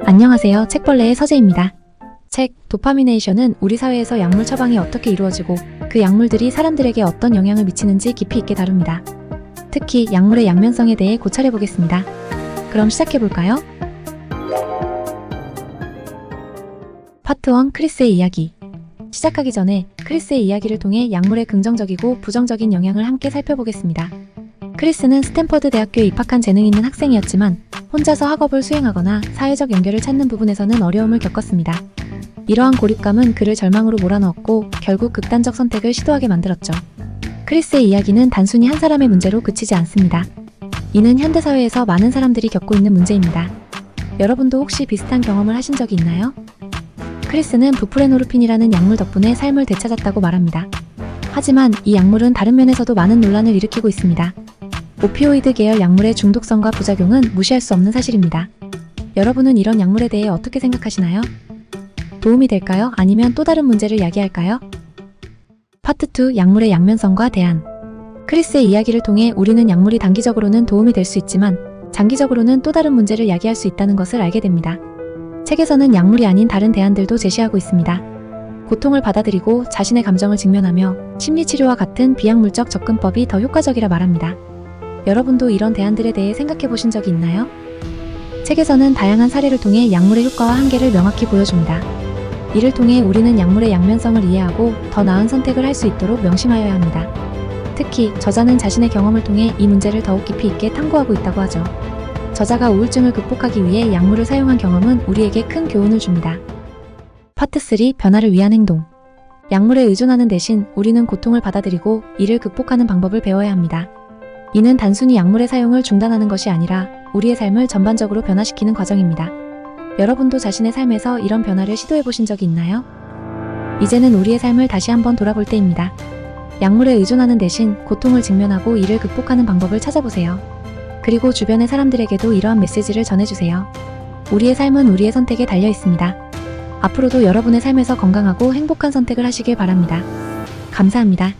안녕하세요. 책벌레의 서재입니다. 책 도파미네이션은 우리 사회에서 약물 처방이 어떻게 이루어지고 그 약물들이 사람들에게 어떤 영향을 미치는지 깊이 있게 다룹니다. 특히 약물의 양면성에 대해 고찰해 보겠습니다. 그럼 시작해볼까요? 파트 1 크리스의 이야기. 시작하기 전에 크리스의 이야기를 통해 약물의 긍정적이고 부정적인 영향을 함께 살펴보겠습니다. 크리스는 스탠퍼드 대학교에 입학한 재능 있는 학생이었지만 혼자서 학업을 수행하거나 사회적 연결을 찾는 부분에서는 어려움을 겪었습니다. 이러한 고립감은 그를 절망으로 몰아넣었고 결국 극단적 선택을 시도하게 만들었죠. 크리스의 이야기는 단순히 한 사람의 문제로 그치지 않습니다. 이는 현대사회에서 많은 사람들이 겪고 있는 문제입니다. 여러분도 혹시 비슷한 경험을 하신 적이 있나요? 크리스는 부프레노르핀이라는 약물 덕분에 삶을 되찾았다고 말합니다. 하지만 이 약물은 다른 면에서도 많은 논란을 일으키고 있습니다. 오피오이드 계열 약물의 중독성과 부작용은 무시할 수 없는 사실입니다. 여러분은 이런 약물에 대해 어떻게 생각하시나요? 도움이 될까요? 아니면 또 다른 문제를 야기할까요? 파트 2 약물의 양면성과 대안. 크리스의 이야기를 통해 우리는 약물이 단기적으로는 도움이 될 수 있지만 장기적으로는 또 다른 문제를 야기할 수 있다는 것을 알게 됩니다. 책에서는 약물이 아닌 다른 대안들도 제시하고 있습니다. 고통을 받아들이고 자신의 감정을 직면하며 심리치료와 같은 비약물적 접근법이 더 효과적이라 말합니다. 여러분도 이런 대안들에 대해 생각해 보신 적이 있나요? 책에서는 다양한 사례를 통해 약물의 효과와 한계를 명확히 보여줍니다. 이를 통해 우리는 약물의 양면성을 이해하고 더 나은 선택을 할 수 있도록 명심하여야 합니다. 특히 저자는 자신의 경험을 통해 이 문제를 더욱 깊이 있게 탐구하고 있다고 하죠. 저자가 우울증을 극복하기 위해 약물을 사용한 경험은 우리에게 큰 교훈을 줍니다. 파트 3 변화를 위한 행동. 약물에 의존하는 대신 우리는 고통을 받아들이고 이를 극복하는 방법을 배워야 합니다. 이는 단순히 약물의 사용을 중단하는 것이 아니라 우리의 삶을 전반적으로 변화시키는 과정입니다. 여러분도 자신의 삶에서 이런 변화를 시도해 보신 적이 있나요? 이제는 우리의 삶을 다시 한번 돌아볼 때입니다. 약물에 의존하는 대신 고통을 직면하고 이를 극복하는 방법을 찾아보세요. 그리고 주변의 사람들에게도 이러한 메시지를 전해주세요. 우리의 삶은 우리의 선택에 달려 있습니다. 앞으로도 여러분의 삶에서 건강하고 행복한 선택을 하시길 바랍니다. 감사합니다.